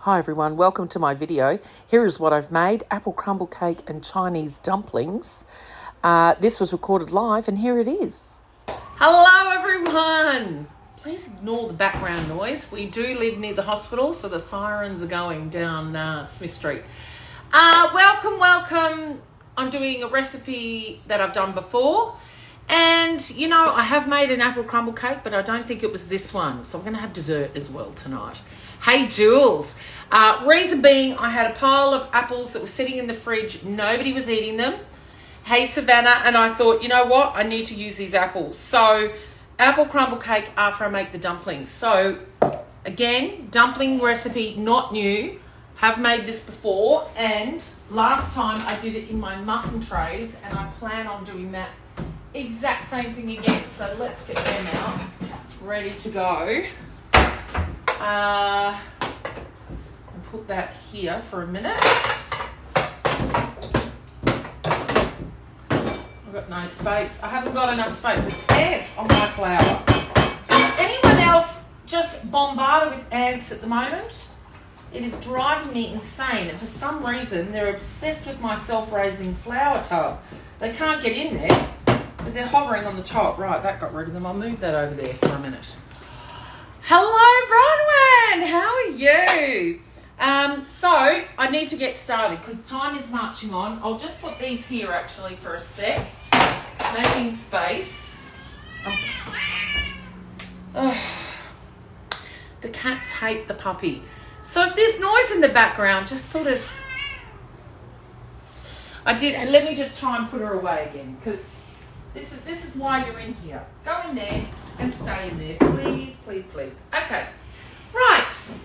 Hi everyone, welcome to my video. Here is what I've made: apple crumble cake and Chinese dumplings. This was recorded live and here it is. Hello everyone! Please ignore the background noise. We do live near the hospital, so the sirens are going down Smith Street. Welcome. I'm doing a recipe that I've done before. And, you know, I have made an apple crumble cake, but I don't think it was this one. So I'm going to have dessert as well tonight. Hey, Jules. Reason being, I had a pile of apples that were sitting in the fridge. Nobody was eating them. Hey, Savannah. And I thought, you know what? I need to use these apples. So, apple crumble cake after I make the dumplings. So, again, dumpling recipe, not new. Have made this before. And last time I did it in my muffin trays. And I plan on doing that exact same thing again. So, let's get them out. Ready to go. And put that here for a minute. I've got no space. I haven't got enough space. There's ants on my flour. Anyone else just bombarded with ants at the moment? It is driving me insane. And for some reason, they're obsessed with my self-raising flour tub. They can't get in there, but they're hovering on the top. Right, that got rid of them. I'll move that over there for a minute. Hello, Bronwyn. How are you? So I need to get started because time is marching on. I'll just put these here actually for a sec, making space. The cats hate the puppy. So if there's noise in the background, just sort of, and let me just try and put her away again because this is why you're in here. Go in there and stay in there, please, please, please. Okay, right.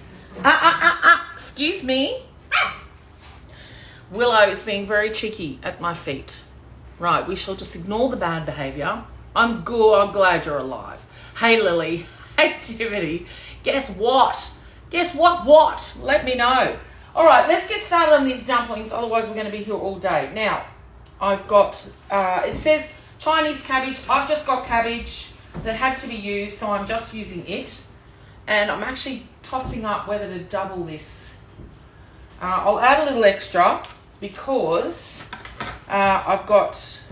Excuse me. Willow is being very cheeky at my feet. Right, we shall just ignore the bad behaviour. I'm good. I'm glad you're alive. Hey, Lily. Hey, Timothy. Guess what? Guess what? Let me know. All right, let's get started on these dumplings. Otherwise, we're going to be here all day. Now, I've got, it says Chinese cabbage. I've just got cabbage that had to be used, so I'm just using it. And I'm actually tossing up whether to double this. I'll add a little extra because I've got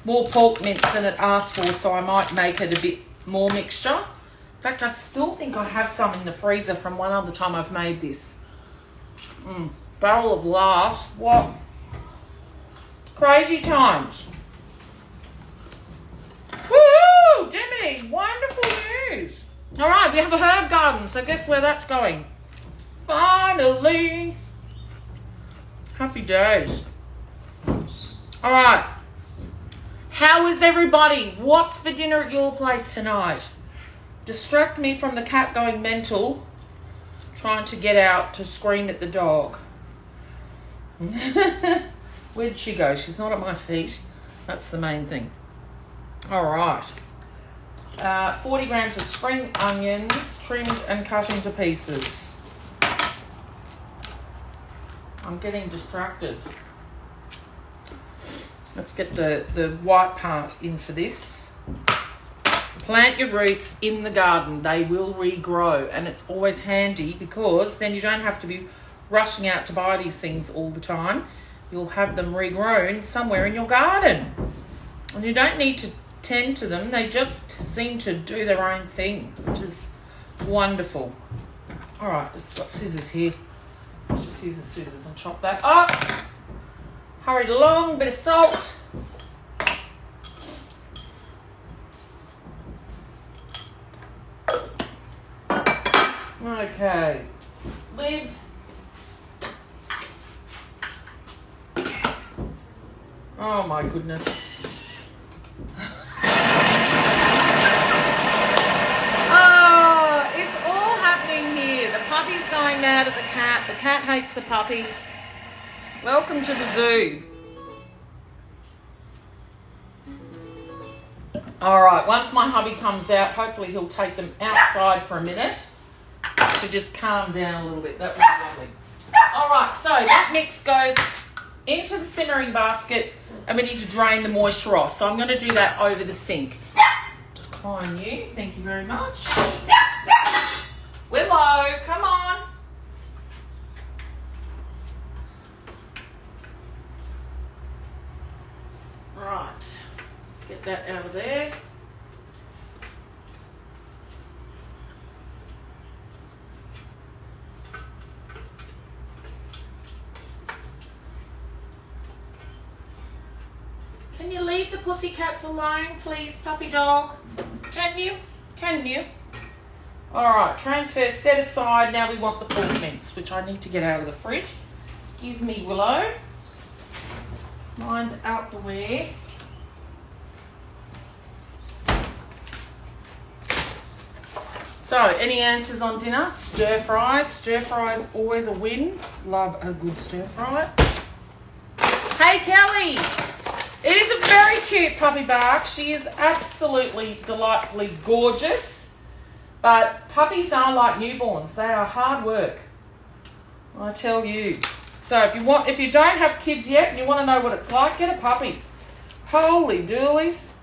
more pork mince than it asked for, so I might make it a bit more mixture. In fact, I still think I have some in the freezer from one other time I've made this. Barrel of laughs. What? Crazy times. Woo! Dimity, wonderful news. All right, we have a herb garden, so guess where that's going? Finally. Happy days. All right. How is everybody? What's for dinner at your place tonight? Distract me from the cat going mental, trying to get out to scream at the dog. Where'd she go? She's not at my feet. That's the main thing. All right. 40 grams of spring onions, trimmed and cut into pieces. I'm getting distracted. Let's get the white part in for this. Plant your roots in the garden. They will regrow, and it's always handy because then you don't have to be rushing out to buy these things all the time. You'll have them regrown somewhere in your garden. And you don't need to tend to them. They just seem to do their own thing, which is wonderful. All right, just got scissors here. Let's just use the scissors and chop that up. Hurried along, bit of salt. Okay, lid. Oh my goodness. Oh, it's all happening here. The puppy's going mad at the cat. The cat hates the puppy. Welcome to the zoo. All right, once my hubby comes out, hopefully he'll take them outside for a minute to just calm down a little bit. That was lovely. All right, so that mix goes into the simmering basket and we need to drain the moisture off. So I'm going to do that over the sink. Just climb you. Thank you very much. Willow, come on. that out of there. Can you leave the pussycats alone, please, puppy dog? Can you? Can you? All right, transfer set aside. Now we want the pork mince, which I need to get out of the fridge. Excuse me, Willow. Mind out the way. So, any answers on dinner? Stir fries. Stir fries always a win. Love a good stir fry. Hey, Kelly. It is a very cute puppy bark. She is absolutely delightfully gorgeous. But puppies are like newborns. They are hard work, I tell you. So if you don't have kids yet and you want to know what it's like, get a puppy. Holy doolies.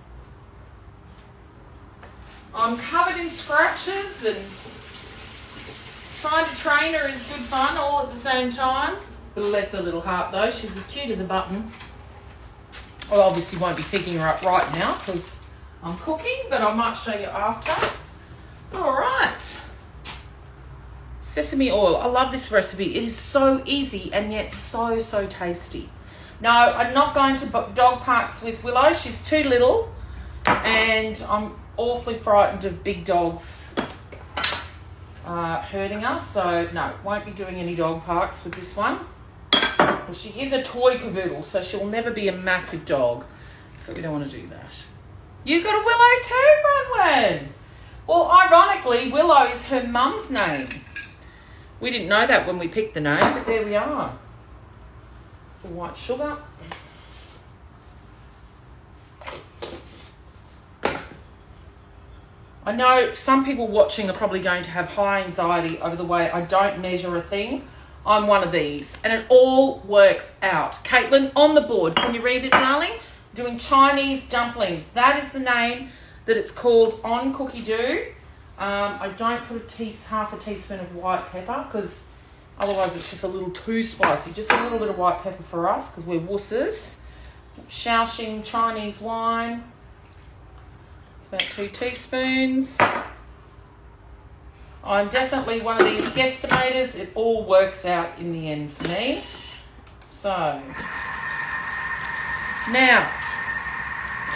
I'm covered in scratches and trying to train her is good fun all at the same time. Bless her little heart though. She's as cute as a button. I obviously won't be picking her up right now because I'm cooking, but I might show you after. All right. Sesame oil. I love this recipe. It is so easy and yet so tasty. No, I'm not going to dog parks with Willow. She's too little and I'm awfully frightened of big dogs hurting her. So no, won't be doing any dog parks with this one. Well, she is a toy cavoodle, so she'll never be a massive dog. So we don't want to do that. You got a Willow too, Bronwyn? Well, ironically, Willow is her mum's name. We didn't know that when we picked the name, but there we are. The white sugar. I know some people watching are probably going to have high anxiety over the way I don't measure a thing. I'm one of these, and it all works out. Caitlin, on the board. Can you read it, darling? Doing Chinese dumplings. That is the name that it's called on Cookidoo. I don't put half a teaspoon of white pepper because otherwise it's just a little too spicy. Just a little bit of white pepper for us because we're wusses. Shaoxing Chinese wine. It's about 2 teaspoons. I'm definitely one of these guesstimators. It all works out in the end for me. So, now,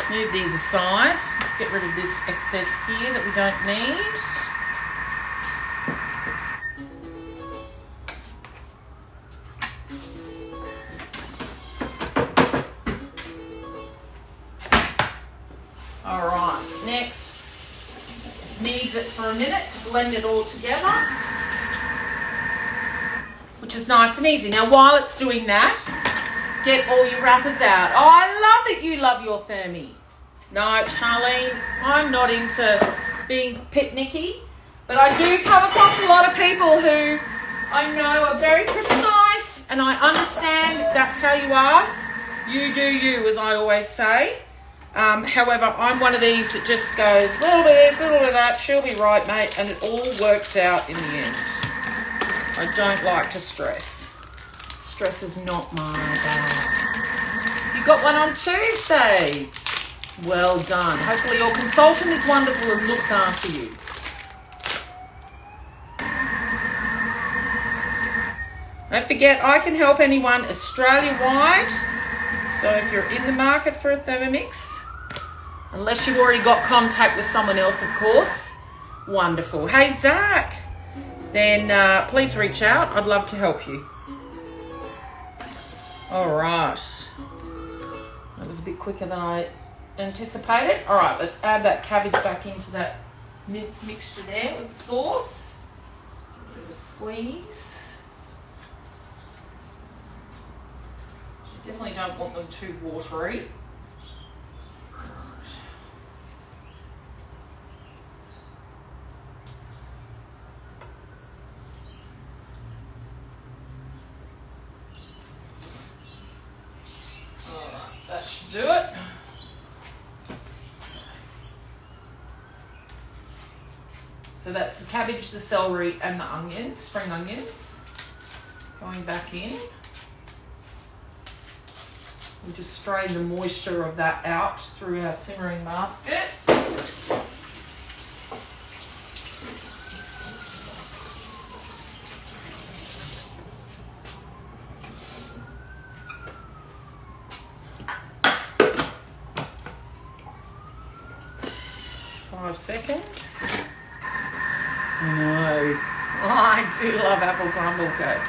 move these aside. Let's get rid of this excess here that we don't need. All right, next, needs it for a minute to blend it all together, which is nice and easy. Now, while it's doing that, get all your wrappers out. Oh, I love that you love your Thermi. No, Charlene, I'm not into being picnicky, but I do come across a lot of people who I know are very precise, and I understand that's how you are. You do you, as I always say. However, I'm one of these that just goes, little bit of this, little bit of that, she'll be right, mate, and it all works out in the end. I don't like to stress. Stress is not my bag. You got one on Tuesday. Well done. Hopefully your consultant is wonderful and looks after you. Don't forget, I can help anyone Australia-wide. So if you're in the market for a Thermomix, unless you've already got contact with someone else, of course, wonderful. Hey, Zach, then please reach out. I'd love to help you. All right. That was a bit quicker than I anticipated. All right, let's add that cabbage back into that mince mixture there with the sauce. A bit of a squeeze. You definitely don't want them too watery. That should do it. So that's the cabbage, the celery, and the onions, spring onions, going back in. We just strain the moisture of that out through our simmering basket. Seconds. No, I do love apple crumble cake.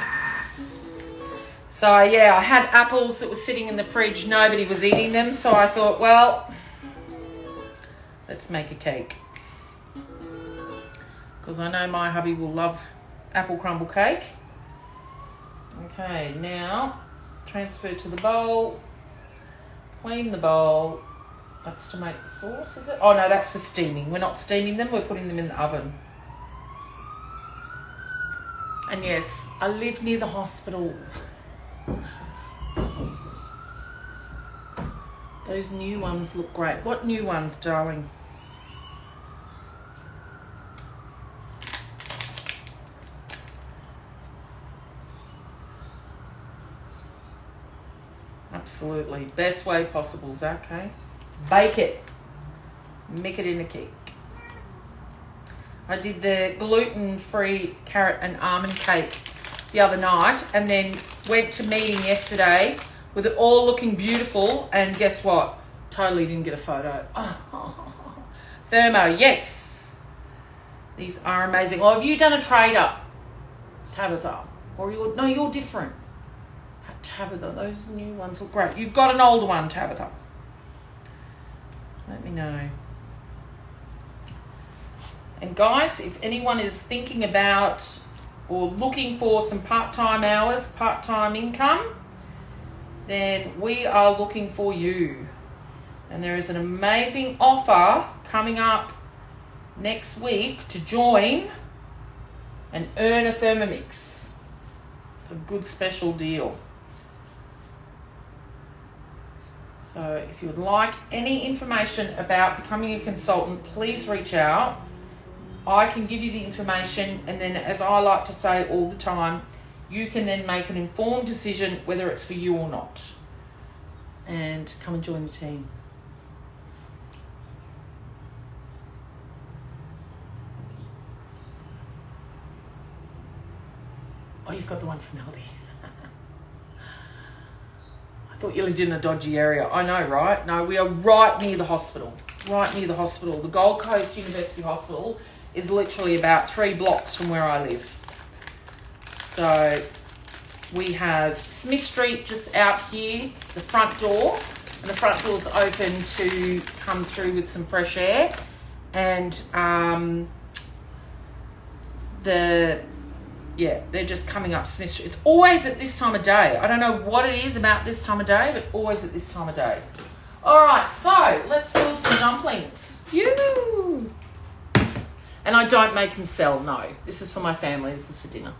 So yeah, I had apples that were sitting in the fridge. Nobody was eating them, so I thought, well, let's make a cake. Because I know my hubby will love apple crumble cake. Okay, now transfer to the bowl. Clean the bowl. That's to make the sauce, is it? Oh, no, that's for steaming. We're not steaming them. We're putting them in the oven. And yes, I live near the hospital. Those new ones look great. What new ones, darling? Absolutely. Best way possible, Zach, okay? Bake it. Make it in a cake. I did the gluten-free carrot and almond cake the other night and then went to meeting yesterday with it all looking beautiful, and guess what? Totally didn't get a photo. Oh. Thermo, yes. These are amazing. Oh, have you done a trade up, Tabitha? Or you're different. Tabitha, those new ones look great. You've got an older one, Tabitha. Let me know. And guys, if anyone is thinking about or looking for some part-time hours, part-time income, then we are looking for you. And there is an amazing offer coming up next week to join and earn a Thermomix. It's a good special deal. So if you would like any information about becoming a consultant, please reach out. I can give you the information, and then, as I like to say all the time, you can then make an informed decision whether it's for you or not. And come and join the team. Oh, you've got the one from Aldi. Thought you lived in a dodgy area. I know, right? No, we are right near the hospital. Right near the hospital. The Gold Coast University Hospital is literally about 3 blocks from where I live. So we have Smith Street just out here, the front door. And the front door's open to come through with some fresh air. And they're just coming up Smith Street. It's always at this time of day. I don't know what it is about this time of day, but always at this time of day. All right, so let's fill some dumplings. Phew. And I don't make and sell, no. This is for my family. This is for dinner.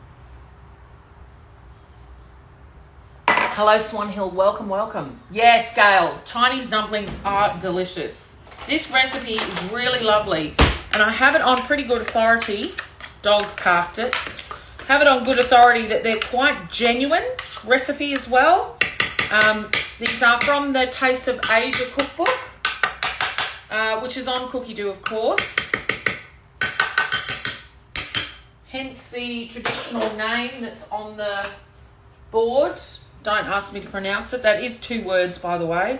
Hello, Swan Hill. Welcome, welcome. Yes, Gail. Chinese dumplings are delicious. This recipe is really lovely, and I have it on pretty good authority. Dogs carved it. Have it on good authority that they're quite genuine recipe as well. These are from the Taste of Asia cookbook, which is on Cookidoo, of course. Hence the traditional name that's on the board. Don't ask me to pronounce it. That is 2 words, by the way.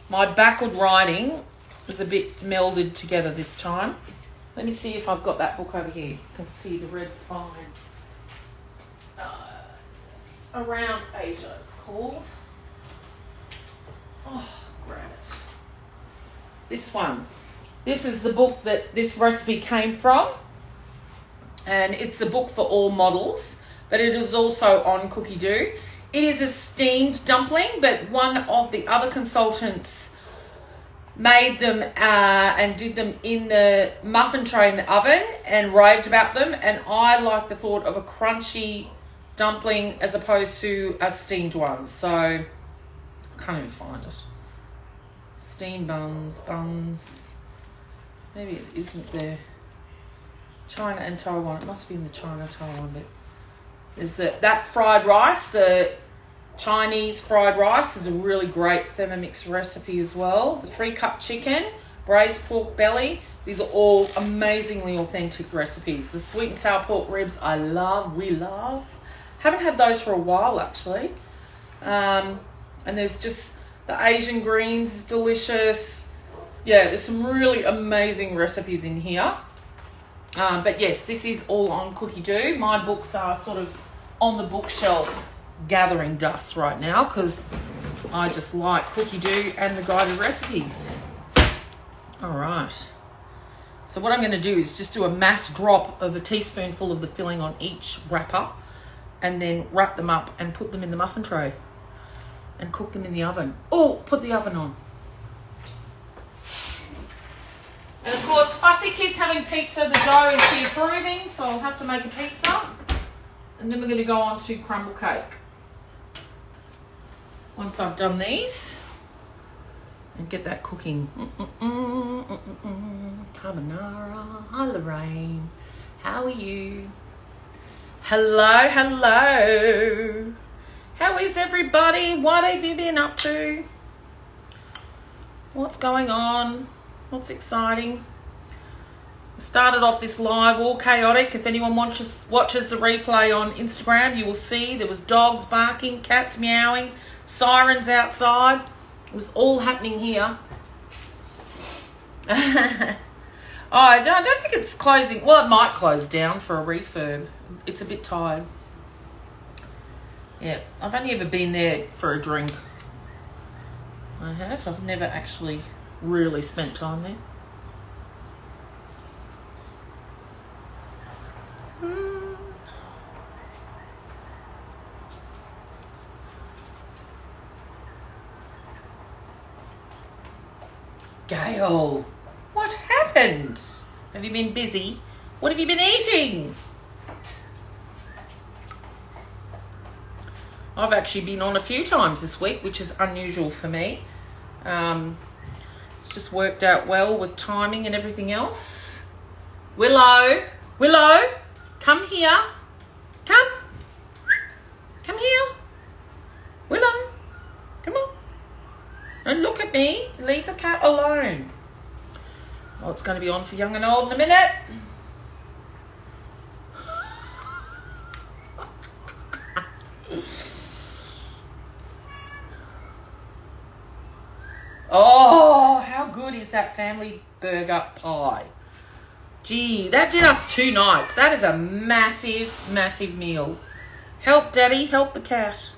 My backward writing was a bit melded together this time. Let me see if I've got that book over here. You can see the red spine. Around Asia, it's called. Oh, grab it. This one. This is the book that this recipe came from. And it's a book for all models, but it is also on Cookidoo. It is a steamed dumpling, but one of the other consultants made them and did them in the muffin tray in the oven and raved about them. And I like the thought of a crunchy dumpling as opposed to a steamed one. So I can't even find it. Steamed buns. Maybe it isn't there. China and Taiwan. It must be in the China Taiwan bit. There's that fried rice, the Chinese fried rice is a really great Thermomix recipe as well. The 3-cup chicken, braised pork belly. These are all amazingly authentic recipes. The sweet and sour pork ribs we love. Haven't had those for a while actually. And there's just the Asian greens is delicious. Yeah, there's some really amazing recipes in here. But yes, this is all on Cookidoo. My books are sort of on the bookshelf gathering dust right now because I just like Cookidoo and the guided recipes. All right. So what I'm going to do is just do a mass drop of a teaspoonful of the filling on each wrapper and then wrap them up and put them in the muffin tray and cook them in the oven. Oh, put the oven on. And of course, fussy kids having pizza, the dough is she approving, so I'll have to make a pizza. And then we're going to go on to crumble cake. Once I've done these and get that cooking. Carbonara. Hi Lorraine. How are you? Hello, hello. How is everybody? What have you been up to? What's going on? What's exciting? Started off this live all chaotic. If anyone watches the replay on Instagram, you will see there was dogs barking, cats meowing, sirens outside. It was all happening here. I don't think it's closing. Well, it might close down for a refurb. It's a bit tired. Yeah, I've only ever been there for a drink. I have. I've never actually really spent time there. Gail, what happened? Have you been busy? What have you been eating? I've actually been on a few times this week, which is unusual for me. It's just worked out well with timing and everything else. Willow, come here. Come here. Willow, come on. Don't look at me. Leave the cat alone. Well, it's going to be on for young and old in a minute. Oh, how good is that family burger pie? Gee, that did us 2 nights. That is a massive, massive meal. Help, Daddy. Help the cat.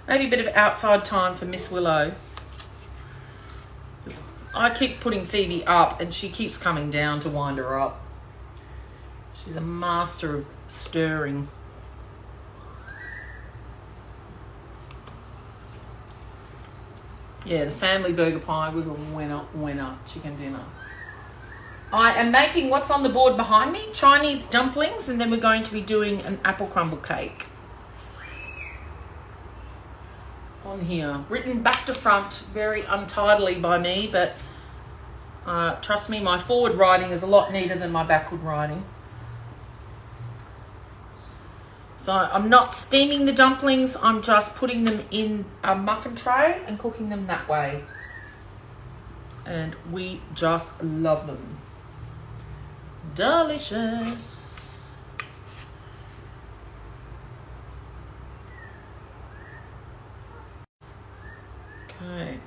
Maybe a bit of outside time for Miss Willow. I keep putting Phoebe up and she keeps coming down to wind her up. She's a master of stirring. Yeah, the family burger pie was a winner chicken dinner. I am making what's on the board behind me, Chinese dumplings, and then we're going to be doing an apple crumble cake. On here, written back to front, very untidily by me, but trust me, my forward writing is a lot neater than my backward writing. So I'm not steaming the dumplings, I'm just putting them in a muffin tray and cooking them that way. And we just love them. Delicious. Okay.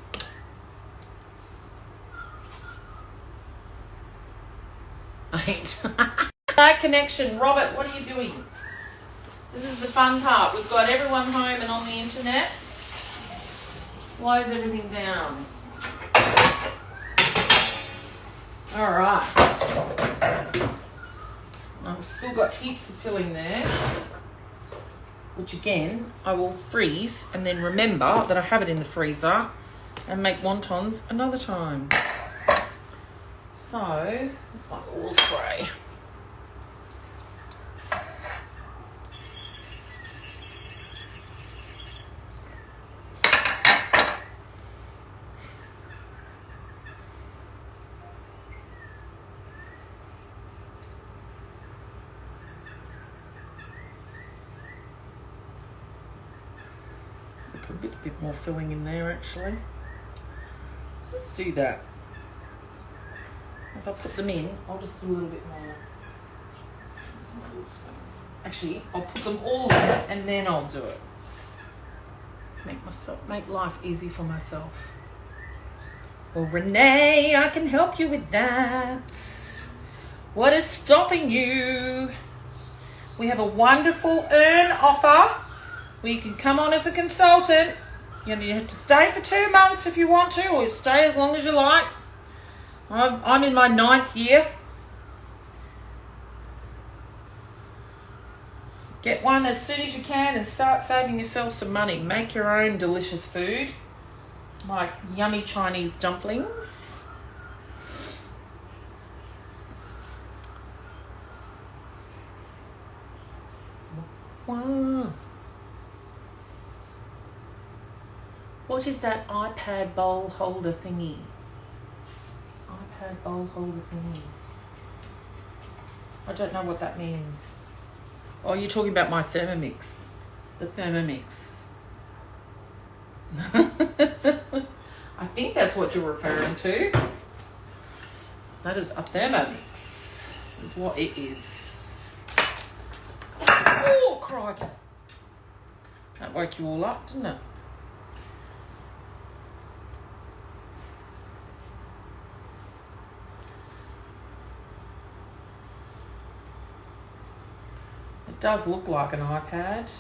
Bad connection. Robert, what are you doing? This is the fun part. We've got everyone home and on the internet. Slows everything down. All right. I've still got heaps of filling there, which again, I will freeze and then remember that I have it in the freezer and make wontons another time. So, it's like all spray. for a bit more filling in there, actually. Let's do that. As I put them in, I'll just put a little bit more. Actually, I'll put them all in and then I'll do it. Make life easy for myself. Well, Renee, I can help you with that. What is stopping you? We have a wonderful earn offer where you can come on as a consultant. You have to stay for 2 months if you want to, or stay as long as you like. I'm in my 9th year. Get one as soon as you can and start saving yourself some money. Make your own delicious food, like yummy Chinese dumplings. Wow. What is that iPad bowl holder thingy? iPad bowl holder thingy. I don't know what that means. Oh, you're talking about my Thermomix. The Thermomix. I think that's what you're referring to. That is a Thermomix. Is what it is. Oh, crikey. That woke you all up, didn't it? It does look like an iPad.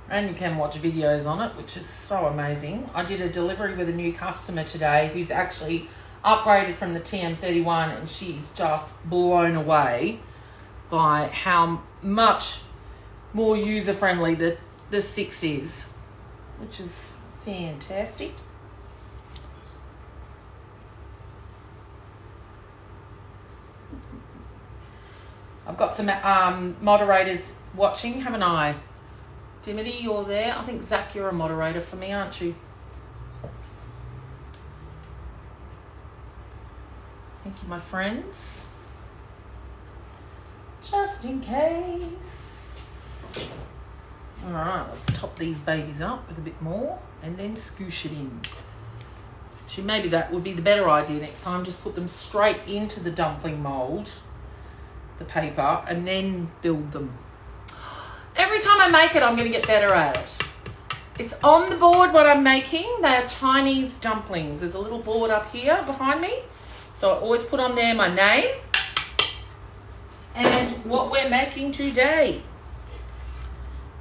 And you can watch videos on it, which is so amazing. I did a delivery with a new customer today who's actually upgraded from the TM31, and she's just blown away by how much more user-friendly the 6 is, which is fantastic. I've got some moderators watching, haven't I? Dimity, you're there. I think, Zach, you're a moderator for me, aren't you? Thank you, my friends. Just in case. All right, let's top these babies up with a bit more and then scoosh it in. Actually, maybe that would be the better idea next time. Just put them straight into the dumpling mould, the paper, and then build them. Every time I make it, I'm going to get better at it. It's on the board what I'm making. They are Chinese dumplings. There's a little board up here behind me. So I always put on there my name and what we're making today,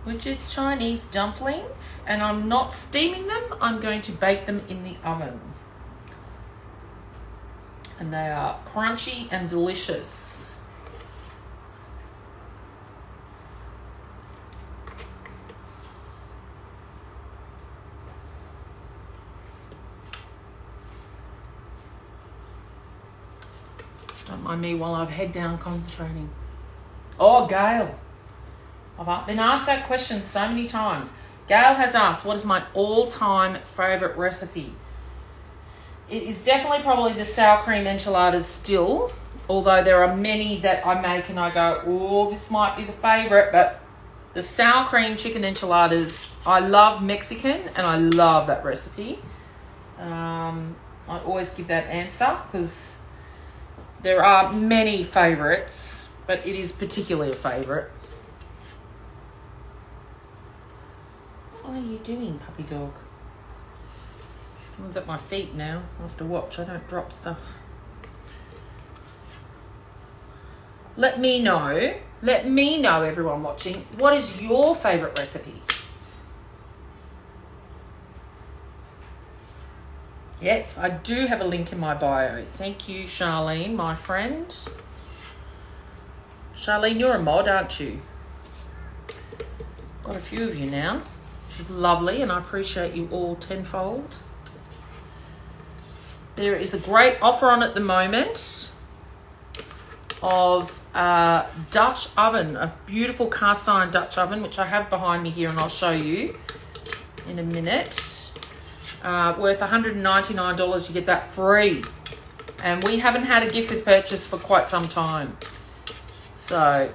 which is Chinese dumplings. And I'm not steaming them. I'm going to bake them in the oven. And they are crunchy and delicious. Don't mind me while I've head down concentrating. Oh, Gail. I've been asked that question so many times. Gail has asked, what is my all-time favourite recipe? It is definitely probably the sour cream enchiladas still, although there are many that I make and I go, oh, this might be the favourite, but the sour cream chicken enchiladas, I love Mexican and I love that recipe. I always give that answer because there are many favourites, but it is particularly a favourite. What are you doing, puppy dog? Someone's at my feet now. I have to watch. I don't drop stuff. Let me know, everyone watching, what is your favourite recipe? Yes, I do have a link in my bio. Thank you, Charlene, my friend. Charlene, you're a mod, aren't you? Got a few of you now, which is lovely, and I appreciate you all tenfold. There is a great offer on at the moment of a Dutch oven, a beautiful cast iron Dutch oven, which I have behind me here, and I'll show you in a minute. Worth $199. You get that free, and we haven't had a gift with purchase for quite some time, so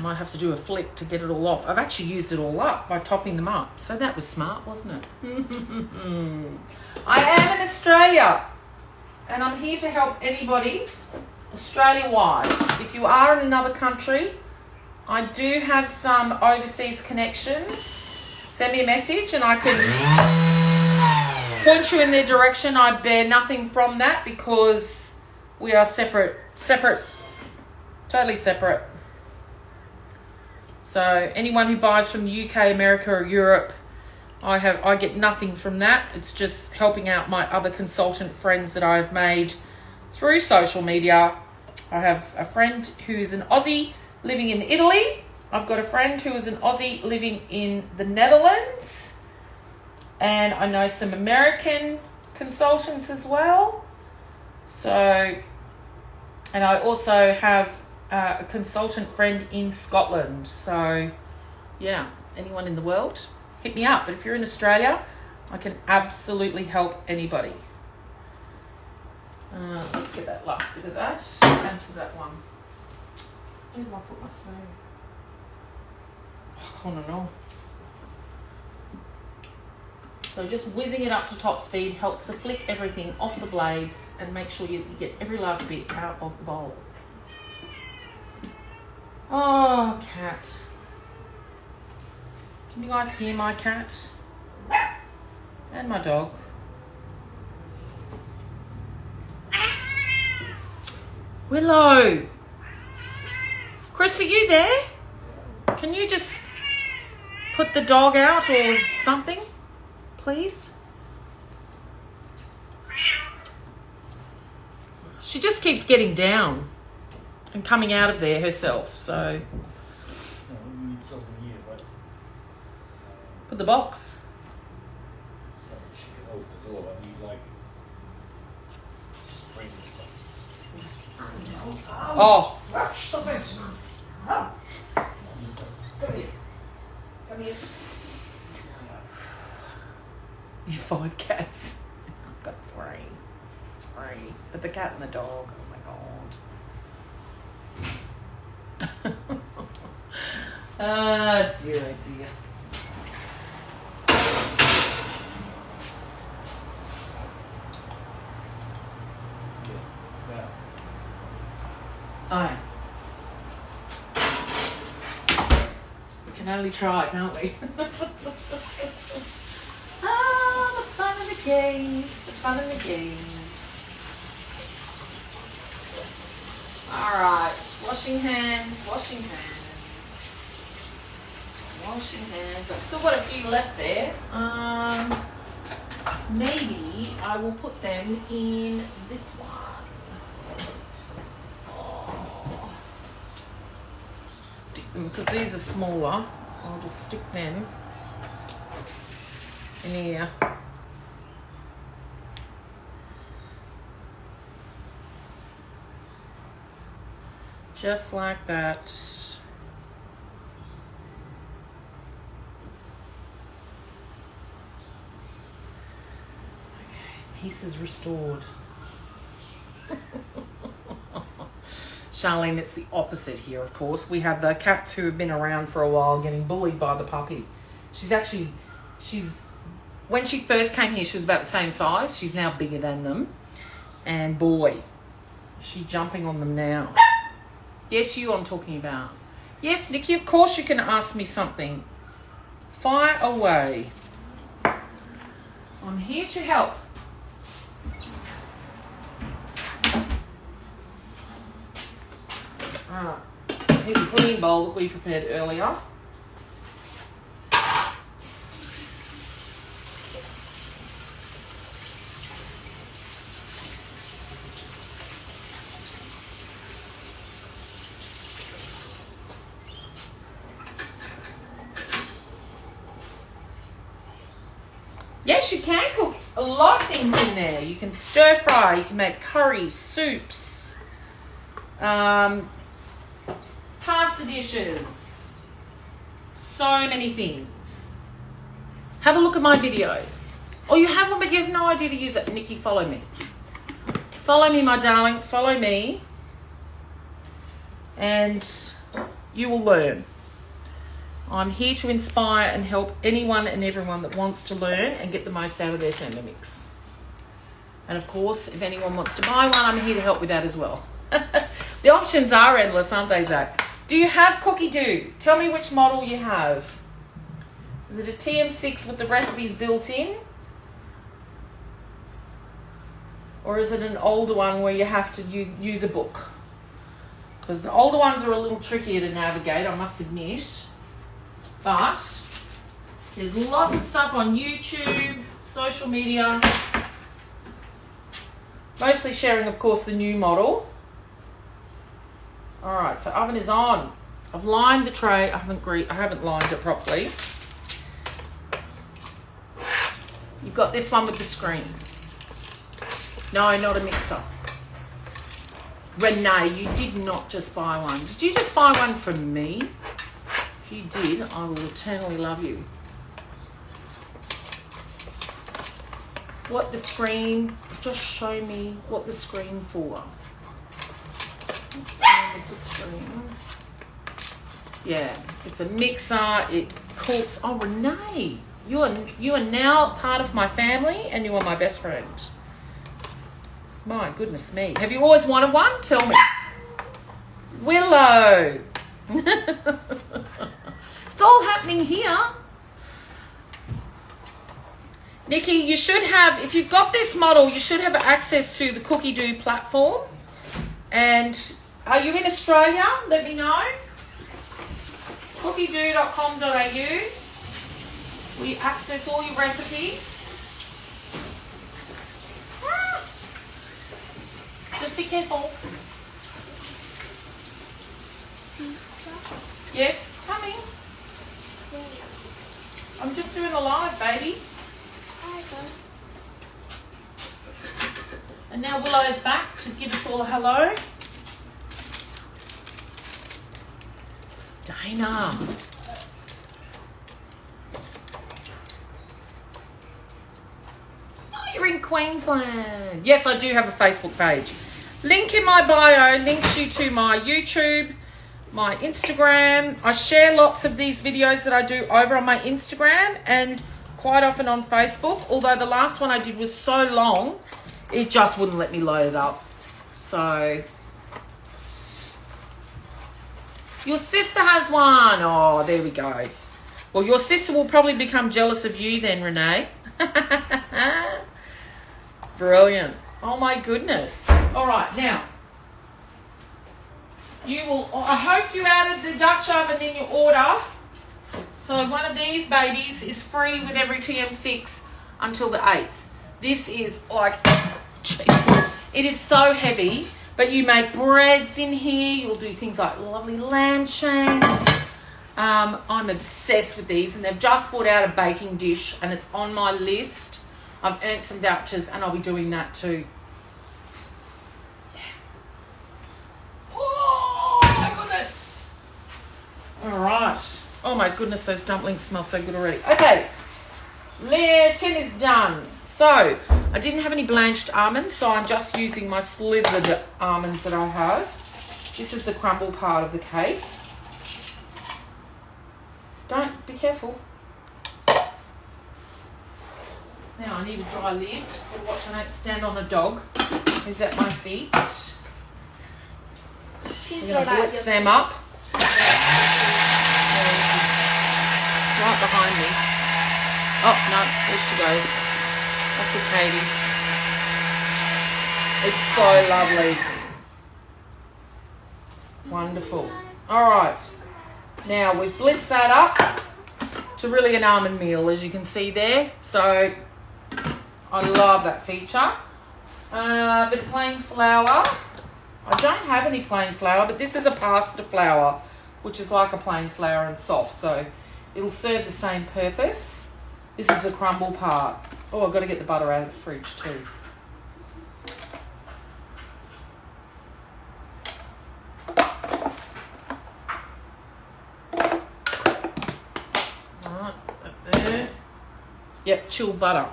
might have to do a flick to get it all off. I've actually used it all up by topping them up. So that was smart, wasn't it? I am in Australia. And I'm here to help anybody Australia-wide. If you are in another country, I do have some overseas connections. Send me a message and I can point you in their direction. I bear nothing from that because we are separate, totally separate. So anyone who buys from the UK, America or Europe, I get nothing from that. It's just helping out my other consultant friends that I've made through social media. I have a friend who's an Aussie living in Italy. I've got a friend who is an Aussie living in the Netherlands. And I know some American consultants as well. So, and I also have a consultant friend in Scotland. So, yeah, anyone in the world, hit me up. But if you're in Australia, I can absolutely help anybody. Let's get that last bit of that and to that one. Where did I put my spoon? I don't know. So just whizzing it up to top speed helps to flick everything off the blades and make sure you get every last bit out of the bowl. Oh, cat. Can you guys hear my cat? And my dog. Willow. Chris, are you there? Can you just put the dog out or something, please? She just keeps getting down and coming out of there herself, so. We need something here, right? Put the box. She can open the door. I need like spring. Oh. Stop it! Come here. Come here. You 5 cats. I've got 3. 3. But the cat and the dog. Oh my god. Ah, dear, oh dear. Yeah. Oh. We can only try, can't we? Ah, the fun of the games. The fun of the games. Alright, washing hands, washing hands. Washing hands. I've still got a few left there. Maybe I will put them in this one. Oh. Stick them, because these are smaller. I'll just stick them in here. Just like that. Okay, pieces restored. Charlene, it's the opposite here, of course. We have the cats who have been around for a while getting bullied by the puppy. When she first came here, she was about the same size. She's now bigger than them. And boy, she's jumping on them now. Yes, you I'm talking about. Yes, Nikki, of course you can ask me something. Fire away. I'm here to help. Alright, here's a clean bowl that we prepared earlier. Yes, you can cook a lot of things in there. You can stir fry, you can make curry, soups, pasta dishes, so many things. Have a look at my videos. Or you have one but you have no idea to use it. Nikki, follow me. Follow me, my darling, follow me. And You will learn. I'm here to inspire and help anyone and everyone that wants to learn and get the most out of their Thermomix. And of course, if anyone wants to buy one, I'm here to help with that as well. The options are endless, aren't they, Zach? Do you have Cookidoo? Tell me which model you have. Is it a TM6 with the recipes built in? Or is it an older one where you have to use a book? Because the older ones are a little trickier to navigate, I must admit. But there's lots of stuff on YouTube, social media. Mostly sharing, of course, the new model. All right, so oven is on. I've lined the tray. I haven't lined it properly. You've got this one with the screen. No, not a mixer. Renee, you did not just buy one. Did you just buy one from me? If you did, I will eternally love you. What the screen, just show me what the screen for. The screen. Yeah, it's a mixer, it cooks. Oh, Renee, you are now part of my family and you are my best friend. My goodness me. Have you always wanted one? Tell me. Willow. It's all happening here. Nikki, you should have, if you've got this model, you should have access to the Cookidoo platform. And are you in Australia? Let me know. Cookidoo.com.au. We access all your recipes. Just be careful. Yes, coming. I'm just doing a live, baby. And now Willow's back to give us all a hello. Dana. Oh, you're in Queensland. Yes, I do have a Facebook page. Link in my bio links you to my YouTube, my Instagram. I share lots of these videos that I do over on my Instagram and quite often on Facebook. Although the last one I did was so long, it just wouldn't let me load it up. So, your sister has one. Oh, there we go. Well, your sister will probably become jealous of you then, Renee. Brilliant. Oh my goodness. All right, now, I hope you added the Dutch oven in your order. So one of these babies is free with every TM6 until the 8th. This is like, jeez, it is so heavy, but you make breads in here. You'll do things like lovely lamb shanks. I'm obsessed with these, and they've just brought out a baking dish, and it's on my list. I've earned some vouchers, and I'll be doing that too. Yeah. Oh my goodness. All right. Oh my goodness, those dumplings smell so good already. Okay, layer 10 is done. So, I didn't have any blanched almonds, so I'm just using my slivered almonds that I have. This is the crumble part of the cake. Don't, be careful. Now I need a dry lid. Gotta watch I don't stand on a dog who's at my feet. We're going to blitz them up. Right behind me. Oh, no, there she goes. That's for Katie. It's so lovely. Wonderful. All right. Now, we've blitzed that up to really an almond meal, as you can see there. So, I love that feature. A bit of plain flour. I don't have any plain flour, but this is a pasta flour, which is like a plain flour and soft. So, it'll serve the same purpose. This is the crumble part. Oh, I've got to get the butter out of the fridge too. Alright, that there. Yep, chilled butter.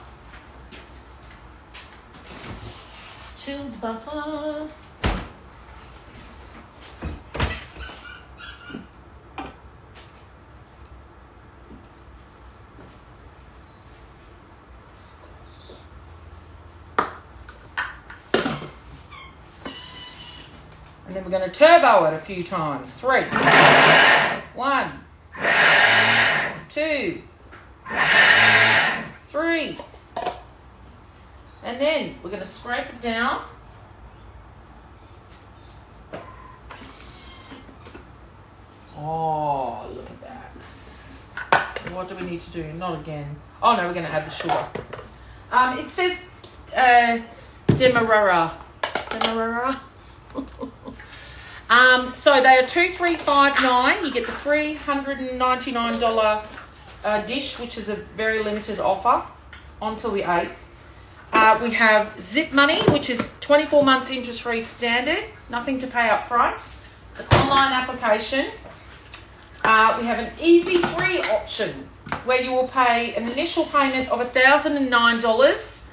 Chilled butter. Then we're going to turbo it a few times. 3. 1, 2, 3. And then we're going to scrape it down. Oh, look at that. What do we need to do? Not again. Oh, no, we're going to add the sugar. It says Demerara. Demerara. So they are $2,359. You get the $399 dish, which is a very limited offer until the 8th. We have Zip Money, which is 24 months interest-free standard. Nothing to pay up front. It's an online application. We have an Easy Free option where you will pay an initial payment of $1,009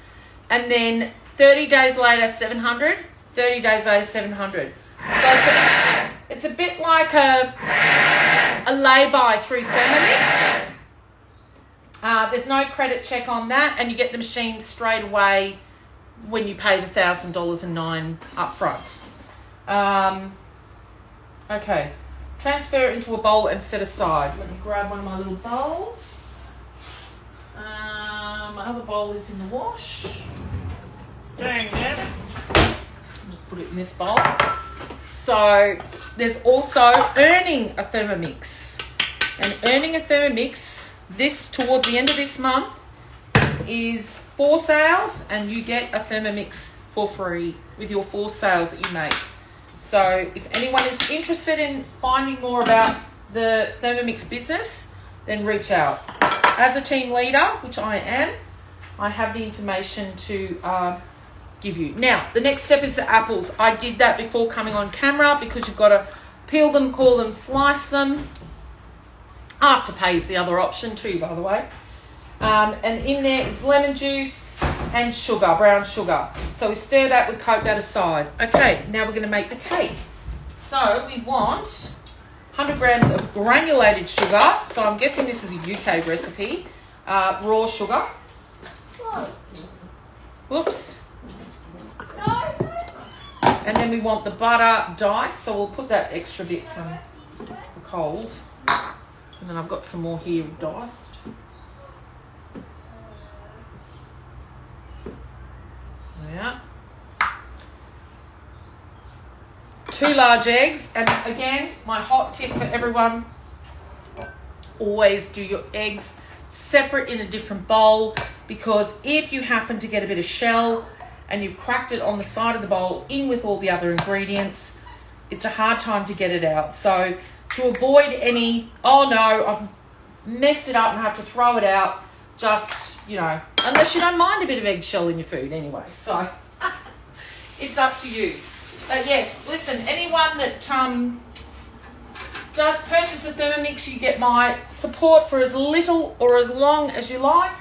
and then 30 days later $700, 30 days later $700. So it's a bit like a lay-by through Thermomix. There's no credit check on that, and you get the machine straight away when you pay the $1,009 up front. Okay. Transfer it into a bowl and set aside. Let me grab one of my little bowls. My other bowl is in the wash. Dang it. I'll just put it in this bowl. So there's also earning a Thermomix. And earning a Thermomix, this towards the end of this month, is 4 sales, and you get a Thermomix for free with your 4 sales that you make. So if anyone is interested in finding more about the Thermomix business, then reach out. As a team leader, which I am, I have the information to give you. Now, the next step is the apples. I did that before coming on camera because you've got to peel them, core them, slice them. Afterpay is the other option too, by the way. And in there is lemon juice and sugar, brown sugar. So we stir that, we coat that aside. Okay, now we're going to make the cake. So we want 100 grams of granulated sugar. So I'm guessing this is a UK recipe. Raw sugar. Whoops. And then we want the butter diced. So we'll put that extra bit from the cold. And then I've got some more here diced. Yeah. 2 large eggs, and again, my hot tip for everyone, always do your eggs separate in a different bowl, because if you happen to get a bit of shell and you've cracked it on the side of the bowl in with all the other ingredients, it's a hard time to get it out. So to avoid any, oh no, I've messed it up and have to throw it out, just, you know, unless you don't mind a bit of eggshell in your food anyway. So it's up to you. But yes, listen, anyone that does purchase a Thermomix, you get my support for as little or as long as you like.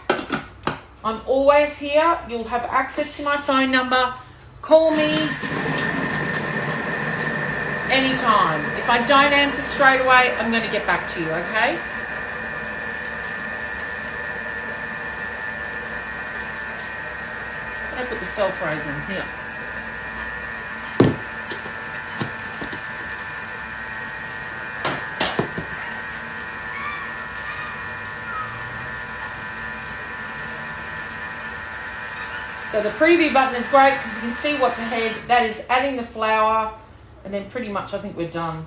I'm always here. You'll have access to my phone number. Call me anytime. If I don't answer straight away, I'm going to get back to you, okay? I put the self-raise in here. So the preview button is great because you can see what's ahead. That is adding the flour, and then pretty much I think we're done.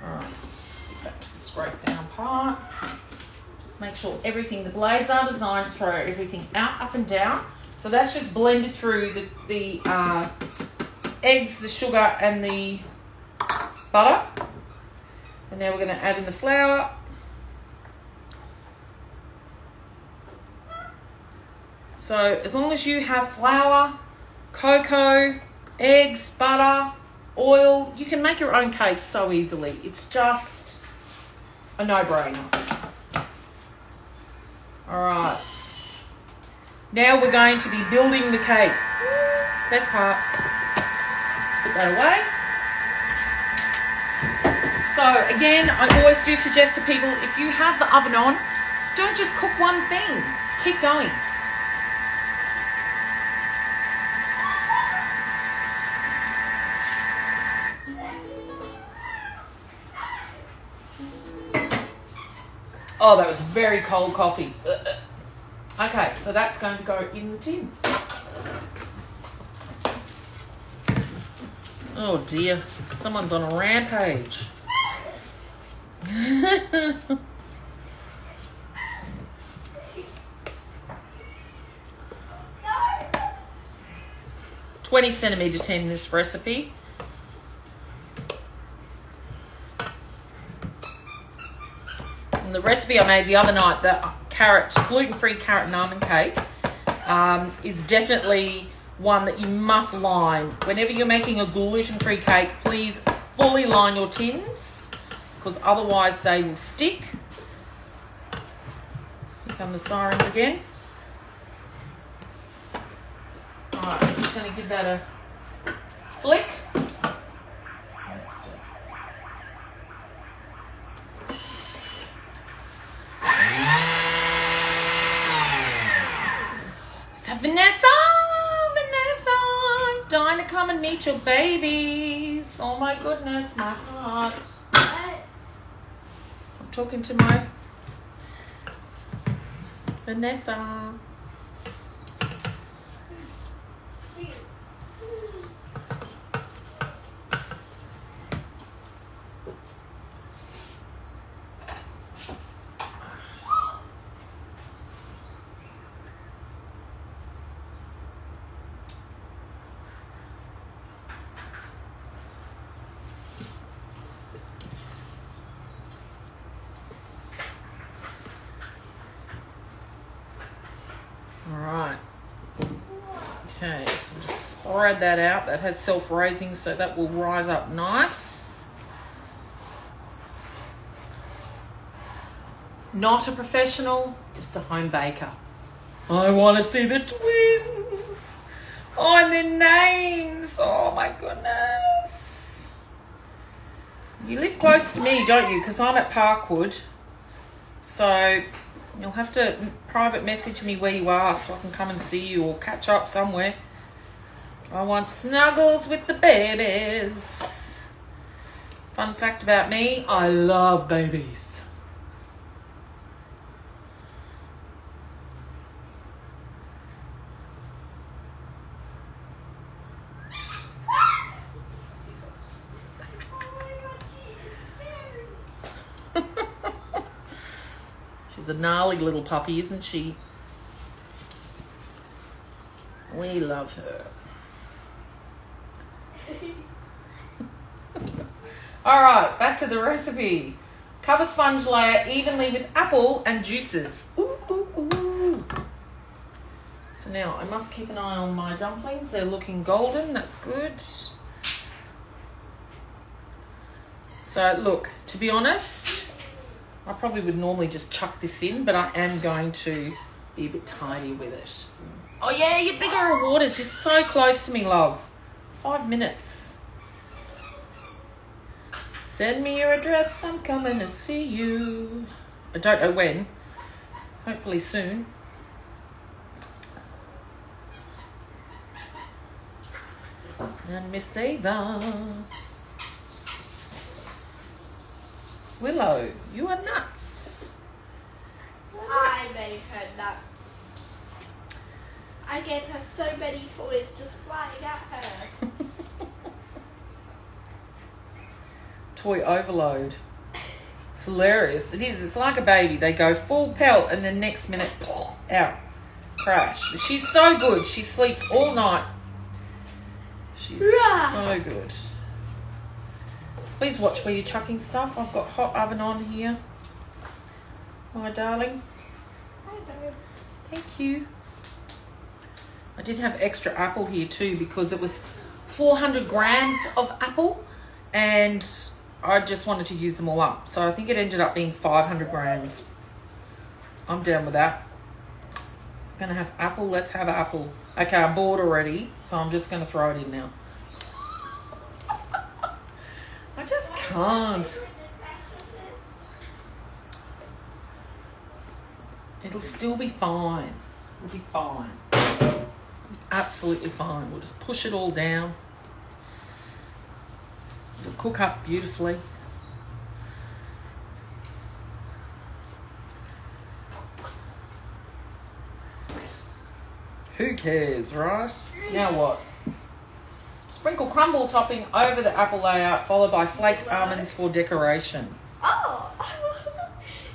All right, let's get back to the scrape down part. Just make sure everything, the blades are designed to throw everything out, up and down. So that's just blended through the eggs, the sugar, and the butter. And now we're going to add in the flour. So as long as you have flour, cocoa, eggs, butter, oil, you can make your own cake so easily. It's just a no-brainer. All right. Now we're going to be building the cake. Best part. Let's put that away. So again, I always do suggest to people, if you have the oven on, don't just cook one thing. Keep going. Oh, that was very cold coffee. Okay, so that's going to go in the tin. Oh dear, someone's on a rampage. 20cm tin, this recipe. And the recipe I made the other night, the gluten-free carrot and almond cake, is definitely one that you must line. Whenever you're making a gluten-free cake, please fully line your tins, because otherwise they will stick. Here come the sirens again. Alright, I'm just going to give that a flick. Is that Vanessa? I'm dying to come and meet your babies. Oh my goodness, my heart. What? I'm talking to my Vanessa. Alright. Okay, so just spread that out. That has self-raising, so that will rise up nice. Not a professional, just a home baker. I want to see the twins. Oh, and their names. Oh my goodness. You live close to me, don't you? Because I'm at Parkwood. So you'll have to private message me where you are so I can come and see you or catch up somewhere. I want snuggles with the babies. Fun fact about me, I love babies. She's a gnarly little puppy, isn't she? We love her. All right, back to the recipe. Cover sponge layer evenly with apple and juices. Ooh, ooh, ooh. So now I must keep an eye on my dumplings. They're looking golden. That's good. So look, to be honest, I probably would normally just chuck this in, but I am going to be a bit tidy with it. Oh yeah, your bigger rewarders. You're so close to me, love. 5 minutes. Send me your address. I'm coming to see you. I don't know when. Hopefully soon. And Miss Ava. Willow, you are nuts. I made her nuts. I gave her so many toys just flying at her. Toy overload. It's hilarious. It is. It's like a baby. They go full pelt and then next minute, out. Crash. But she's so good. She sleeps all night. She's so good. Please watch where you're chucking stuff. I've got hot oven on here. My darling. I know. Thank you. I did have extra apple here too because it was 400 grams of apple and I just wanted to use them all up. So I think it ended up being 500 grams. I'm down with that. I'm going to have apple. Let's have apple. Okay, I'm bored already, so I'm just going to throw it in now. I just can't. It'll still be fine. It'll be fine. Absolutely fine. We'll just push it all down. It'll cook up beautifully. Who cares, right? Now what? Sprinkle crumble topping over the apple layer, followed by flaked almonds for decoration. Oh,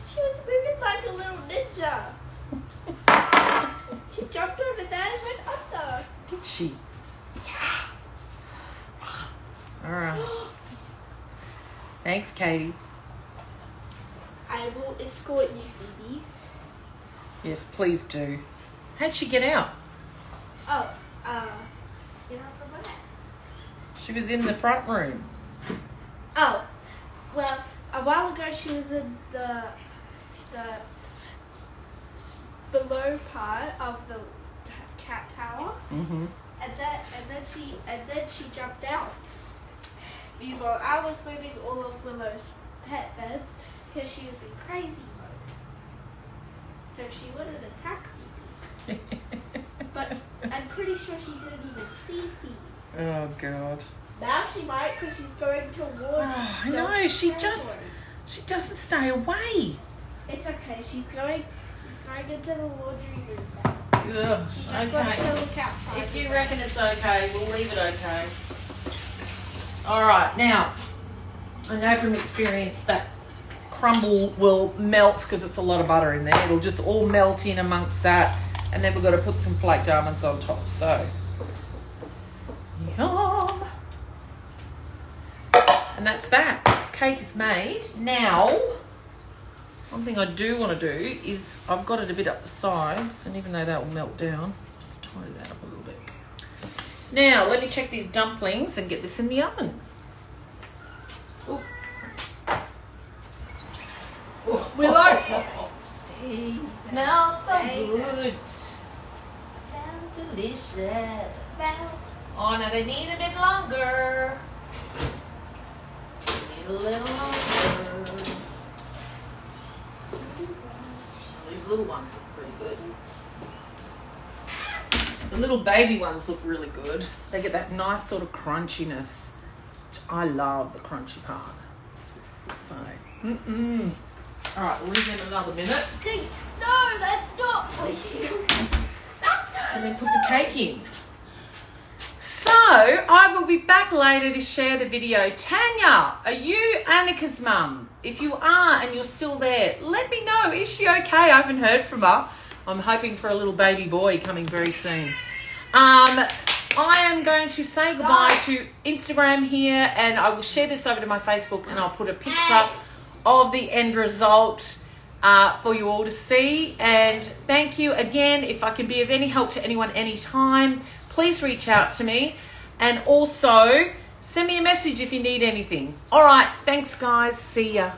she was moving like a little ninja. She jumped over there and went under. Did she? All right. Thanks, Katie. I will escort you, Phoebe. Yes, please do. How'd she get out? Oh, you know from where? She was in the front room. Oh, well, a while ago she was in the below part of the cat tower, Mm-hmm. and then she jumped out. Meanwhile, I was moving all of Willow's pet beds because she was in crazy mode, so she wouldn't attack Phoebe. But I'm pretty sure she didn't even see Phoebe. Oh, God. Now she might because she's going towards. Oh, I know. She doesn't stay away. It's okay. She's going into the laundry room now. Ugh, She just wants to look outside. If you reckon it's okay, we'll leave it okay. All right, now, I know from experience that crumble will melt because it's a lot of butter in there. It'll just all melt in amongst that, and then we've got to put some flaked almonds on top. So, yum. And that's that. Cake is made. Now, one thing I do want to do is I've got it a bit up the sides, and even though that will melt down, just tidy that up a little bit. Now, let me check these dumplings and get this in the oven. Ooh. Oh, Willow. Stay. Smells so good. Smells delicious. Oh, now they need a bit longer. Need a little longer. These little ones look pretty good. The little baby ones look really good. They get that nice sort of crunchiness. I love the crunchy part. So, all right, we'll leave them another minute. No, that's not for you. That's not. And then put the cake in. So, I will be back later to share the video. Tanya, are you Annika's mum? If you are and you're still there, let me know. Is she okay? I haven't heard from her. I'm hoping for a little baby boy coming very soon. I am going to say goodbye to Instagram here, and I will share this over to my Facebook, and I'll put a picture of the end result for you all to see. And thank you again. If I can be of any help to anyone anytime, please reach out to me, and also send me a message if you need anything. All right, thanks guys. See ya.